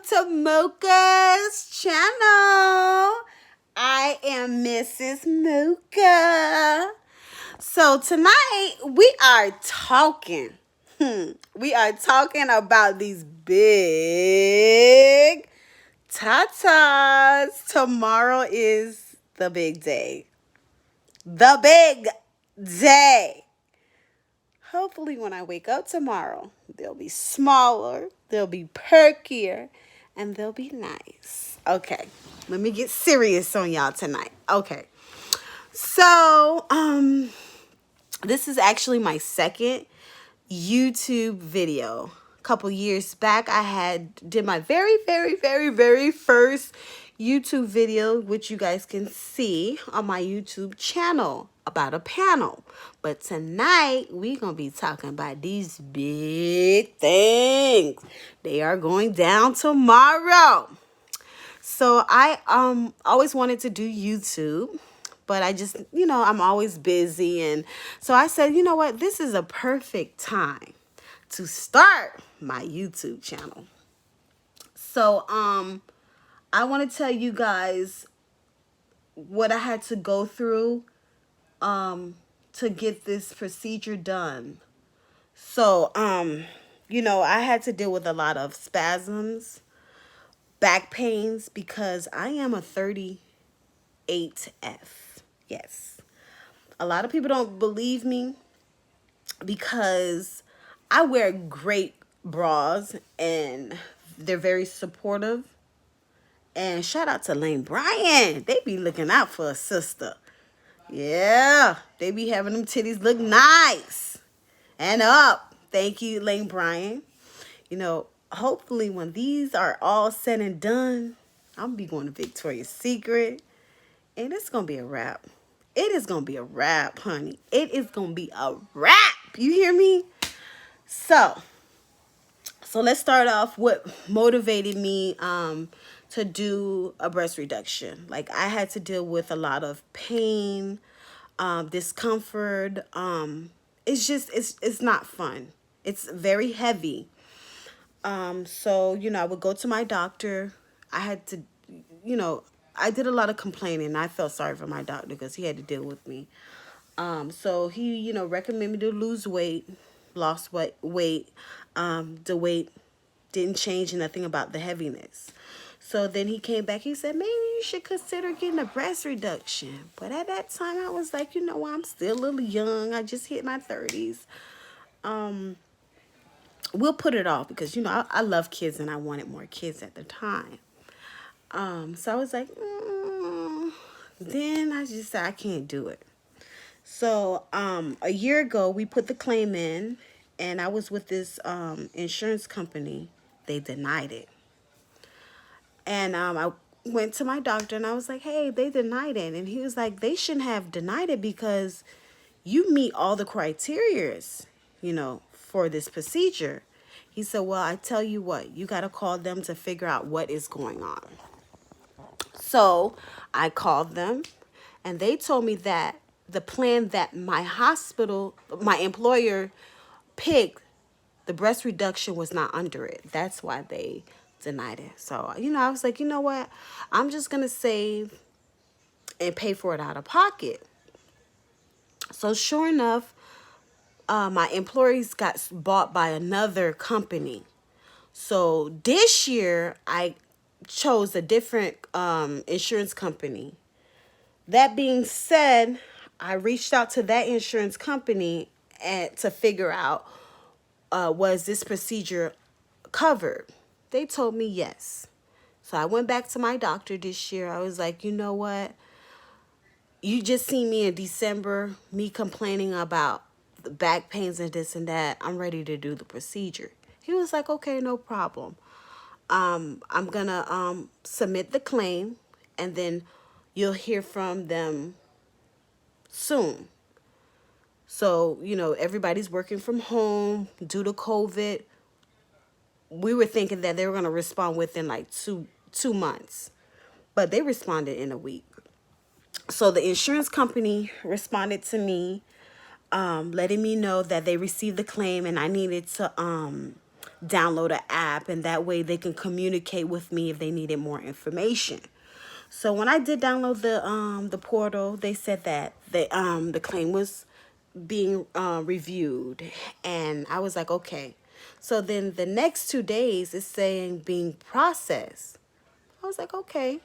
to Mocha's channel. I am Mrs. Mocha. So tonight we are talking. We are talking about these big tatas. Tomorrow is the big day. The big day. Hopefully, when I wake up tomorrow, they'll be smaller, they'll be perkier, and they'll be nice. Okay, let me get serious on y'all tonight. Okay, so this is actually my second YouTube video. A couple years back, I did my very first YouTube video, which you guys can see on my YouTube channel about a panel. But tonight, we're going to be talking about these big things. They are going down tomorrow. So I always wanted to do YouTube, but I just, I'm always busy. And so I said, you know what? This is a perfect time to start my YouTube channel. So I want to tell you guys what I had to go through to get this procedure done. So I had to deal with a lot of spasms, back pains, because I am a 38F. Yes. A lot of people don't believe me because I wear great bras and they're very supportive. And shout out to Lane Bryant. They be looking out for a sister. Yeah. They be having them titties look nice and up. Thank you, Lane Bryant. Hopefully when these are all said and done, I'm going to be going to Victoria's Secret. And it's going to be a wrap. It is going to be a wrap, honey. It is going to be a wrap. You hear me? So let's start off what motivated me to do a breast reduction. Like, I had to deal with a lot of pain, discomfort. It's not fun. It's very heavy. So, I would go to my doctor. I had to, I did a lot of complaining. I felt sorry for my doctor because he had to deal with me. So he, recommended me to lose weight, lost weight. The weight didn't change nothing about the heaviness. So then he came back. He said, maybe you should consider getting a breast reduction. But at that time, I was like, I'm still a little young. I just hit my 30s. We'll put it off because, I love kids and I wanted more kids at the time. So I was like, Then I just said, I can't do it. So a year ago, we put the claim in, and I was with this insurance company. They denied it. And I went to my doctor, and I was like, hey, they denied it. And he was like, they shouldn't have denied it because you meet all the criterias, for this procedure. He said, well, I tell you what, you got to call them to figure out what is going on. So I called them, and they told me that the plan that my employer picked, the breast reduction was not under it. That's why they denied it. So, I was like, you know what? I'm just going to save and pay for it out of pocket. So sure enough, my employees got bought by another company. So this year, I chose a different insurance company. That being said, I reached out to that insurance company to figure out, was this procedure covered? They told me yes. So I went back to my doctor this year. I was like, you know what? You just seen me in December, me complaining about the back pains and this and that. I'm ready to do the procedure. He was like, okay, no problem. I'm going to submit the claim, and then you'll hear from them soon. So, everybody's working from home due to COVID. We were thinking that they were going to respond within like two months, but they responded in a week. So the insurance company responded to me, letting me know that they received the claim and I needed to download an app, and that way they can communicate with me if they needed more information. So when I did download the portal, they said that the claim was being reviewed, and I was like, okay. So then the next 2 days is saying being processed. I was like, okay.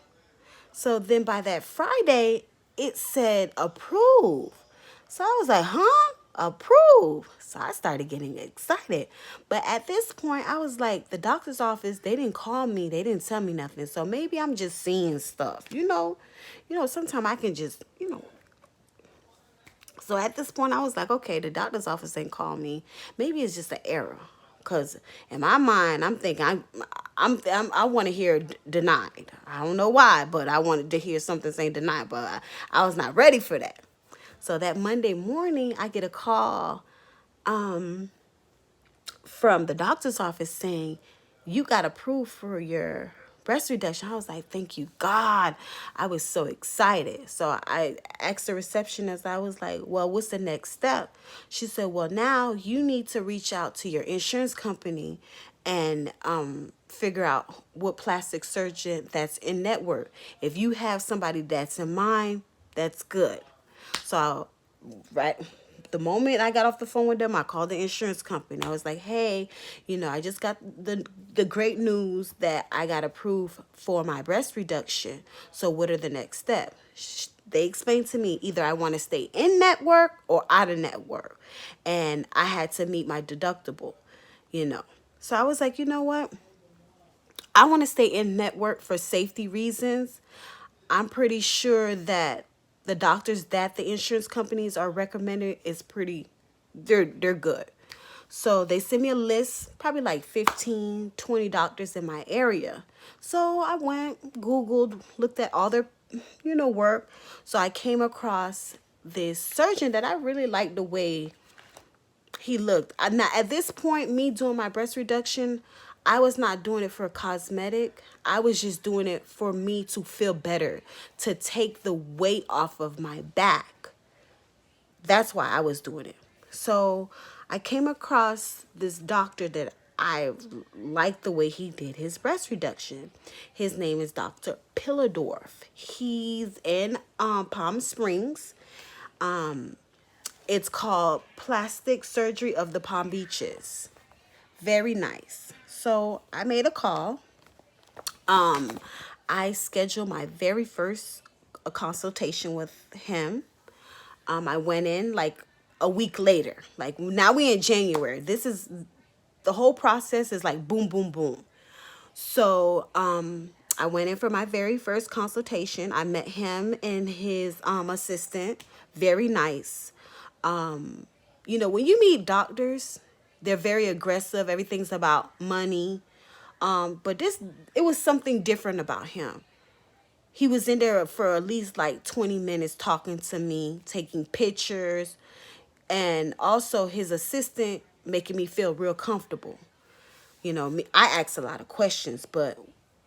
So then by that Friday, it said approve. So I was like, huh? Approve. So I started getting excited. But at this point, I was like, the doctor's office, they didn't call me. They didn't tell me nothing. So maybe I'm just seeing stuff. Sometimes I can just. So at this point, I was like, okay, the doctor's office ain't call me. Maybe it's just an error. Cause in my mind, I'm thinking I want to hear denied. I don't know why, but I wanted to hear something saying denied, but I was not ready for that. So that Monday morning, I get a call from the doctor's office saying, you got approved for your breast reduction. I was like, thank you, God. I was so excited. So I asked the receptionist, I was like, well, what's the next step? She said, well, now you need to reach out to your insurance company and figure out what plastic surgeon that's in network. If you have somebody that's in mind, that's good. So, right the moment I got off the phone with them, I called the insurance company. I was like, hey, I just got the great news that I got approved for my breast reduction. So what are the next steps? They explained to me either I want to stay in network or out of network. And I had to meet my deductible. So I was like, you know what? I want to stay in network for safety reasons. I'm pretty sure that the doctors that the insurance companies are recommending is they're good. So they sent me a list, probably like 15, 20 doctors in my area. So I went, Googled, looked at all their, work. So I came across this surgeon that I really liked the way he looked. Now, at this point, me doing my breast reduction, I was not doing it for cosmetic. I was just doing it for me to feel better, to take the weight off of my back. That's why I was doing it. So I came across this doctor that I liked the way he did his breast reduction. His name is Dr. Pillardorf. He's in Palm Springs. It's called Plastic Surgery of the Palm Beaches. Very nice. So I made a call. I scheduled my very first consultation with him. I went in like a week later. Like now we in January. The whole process is like boom, boom, boom. So I went in for my very first consultation. I met him and his assistant. Very nice. When you meet doctors, they're very aggressive. Everything's about money. But it was something different about him. He was in there for at least like 20 minutes talking to me, taking pictures, and also his assistant making me feel real comfortable. I asked a lot of questions, but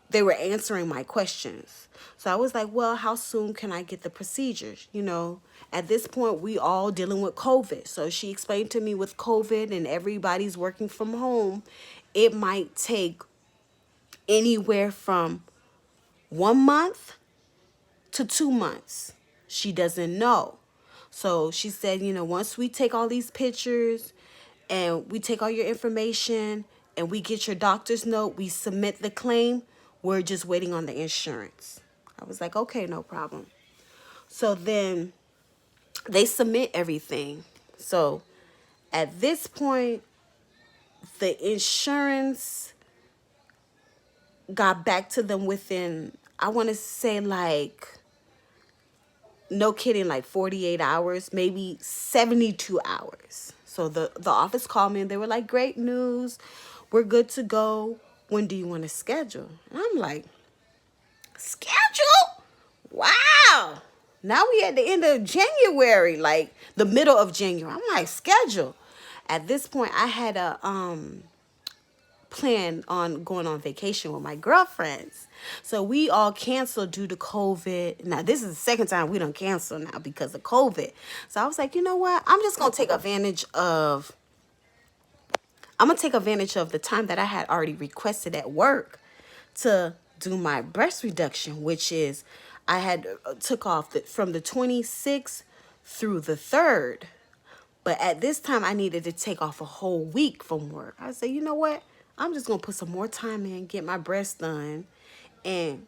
they were answering my questions. So I was like, well, how soon can I get the procedures? At this point, we all dealing with COVID. So she explained to me with COVID and everybody's working from home, it might take anywhere from 1 month to 2 months. She doesn't know. So she said, once we take all these pictures and we take all your information and we get your doctor's note, we submit the claim, we're just waiting on the insurance. I was like, okay, no problem. So then they submit everything. So at this point, the insurance got back to them within, I want to say like, no kidding, like 48 hours, maybe 72 hours. So the office called me and they were like, great news. We're good to go. When do you want to schedule? And I'm like, schedule? Wow. Now we at the end of January, like the middle of January. I'm like, schedule. At this point, I had a plan on going on vacation with my girlfriends. So we all canceled due to COVID. Now, this is the second time we done cancel now because of COVID. So I was like, you know what? I'm just going to take advantage of I'm going to take advantage of the time that I had already requested at work to do my breast reduction, which is I had took off from the 26th through the 3rd. But at this time, I needed to take off a whole week from work. I said, you know what? I'm just going to put some more time in, get my breast done, and,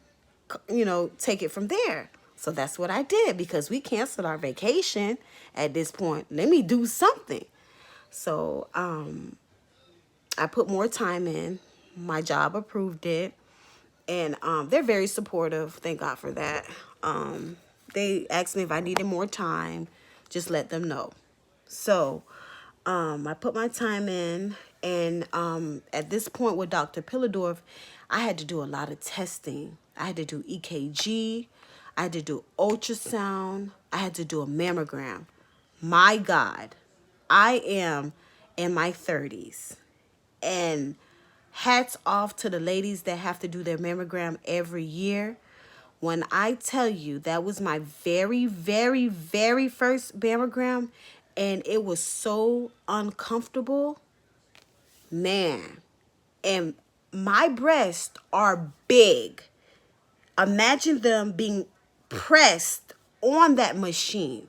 take it from there. So that's what I did because we canceled our vacation at this point. Let me do something. So I put more time in. My job approved it. And they're very supportive. Thank God for that. They asked me if I needed more time. Just let them know. So I put my time in. And at this point with Dr. Pillardorf, I had to do a lot of testing. I had to do EKG. I had to do ultrasound. I had to do a mammogram. My God, I am in my 30s. And hats off to the ladies that have to do their mammogram every year. When I tell you that was my very, very, very first mammogram and it was so uncomfortable, man. And my breasts are big. Imagine them being pressed on that machine.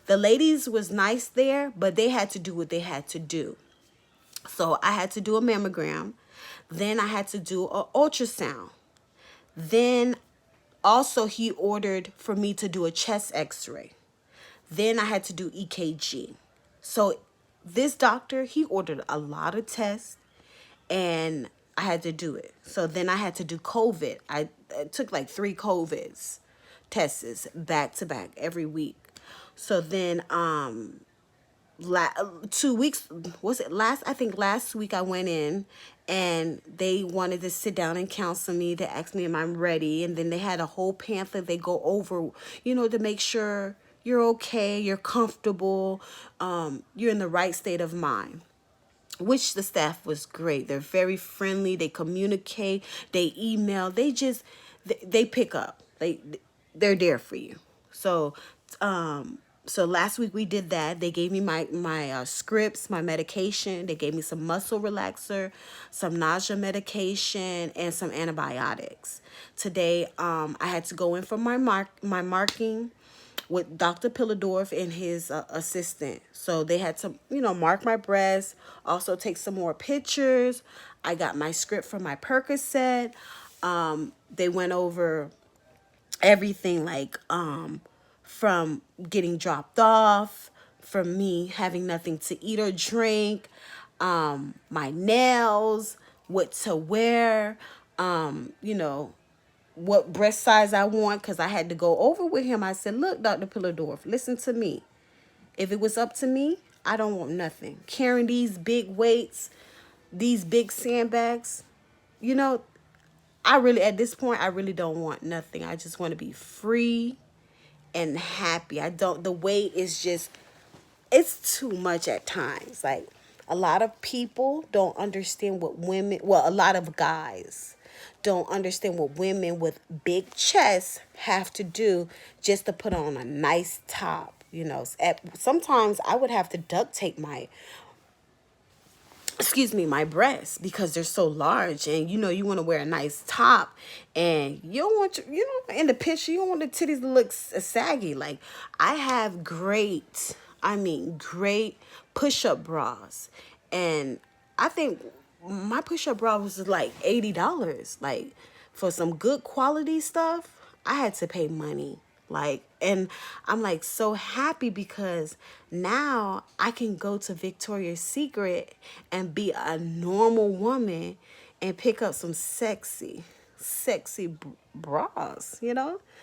The ladies was nice there, but they had to do what they had to do. So I had to do a mammogram. Then I had to do an ultrasound. Then also he ordered for me to do a chest x-ray. Then I had to do EKG. So this doctor, he ordered a lot of tests and I had to do it. So then I had to do COVID. I took like 3 COVIDs tests back to back every week. So then 2 weeks, was it last, I think last week I went in and they wanted to sit down and counsel me to ask me if I'm ready. And then they had a whole pamphlet they go over, to make sure you're okay, you're comfortable, you're in the right state of mind. Which the staff was great. They're very friendly. They communicate. They email. They pick up. They're there for you. So, so last week we did that. They gave me my scripts, my medication. They gave me some muscle relaxer, some nausea medication, and some antibiotics. Today, I had to go in for my marking with Dr. Pillardorf and his assistant. So they had to, mark my breast, also take some more pictures. I got my script for my Percocet. They went over everything like from getting dropped off, from me having nothing to eat or drink, my nails, what to wear, what breast size I want, because I had to go over with him. I said, look, Dr. Pillardorf, listen to me. If it was up to me, I don't want nothing. Carrying these big weights, these big sandbags, at this point, I really don't want nothing. I just want to be free and happy. The weight is just, it's too much at times. Like, a lot of people don't understand a lot of guys don't understand what women with big chests have to do just to put on a nice top. Sometimes I would have to duct tape my breasts because they're so large, and you want to wear a nice top, and you don't want in the picture you don't want the titties to look saggy. Like, I have great push-up bras, and I think my push-up bra was like $80. Like, for some good quality stuff, I had to pay money. Like, and I'm like so happy because now I can go to Victoria's Secret and be a normal woman and pick up some sexy bras,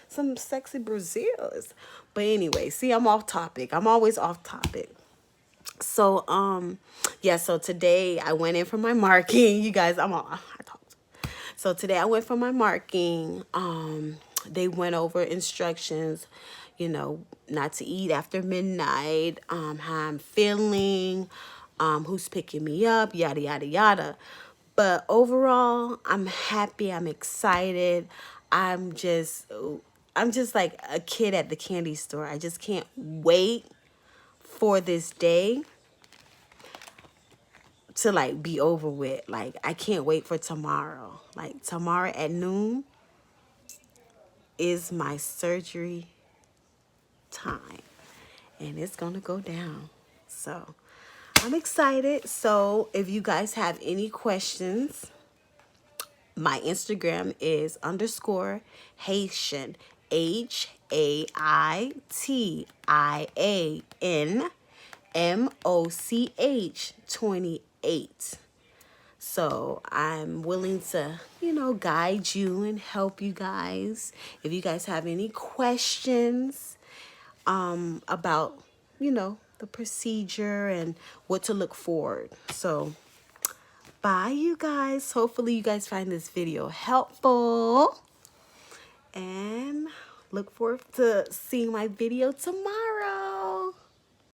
some sexy Brazils. But anyway, see, I'm off topic. I'm always off topic. So, so today I went in for my marking. You guys, I talked. So today I went for my marking. They went over instructions, not to eat after midnight, how I'm feeling, who's picking me up, yada, yada, yada. But overall, I'm happy. I'm excited. I'm just like a kid at the candy store. I just can't wait for this day to like be over with. Like, I can't wait for tomorrow. Like, tomorrow at noon is my surgery time, and it's gonna go down. So I'm excited. So if you guys have any questions, my Instagram is _ Haitian, HAITIANMOCH 28. So I'm willing to, guide you and help you guys. If you guys have any questions about, the procedure and what to look forward. So bye, you guys. Hopefully you guys find this video helpful. And look forward to seeing my video tomorrow.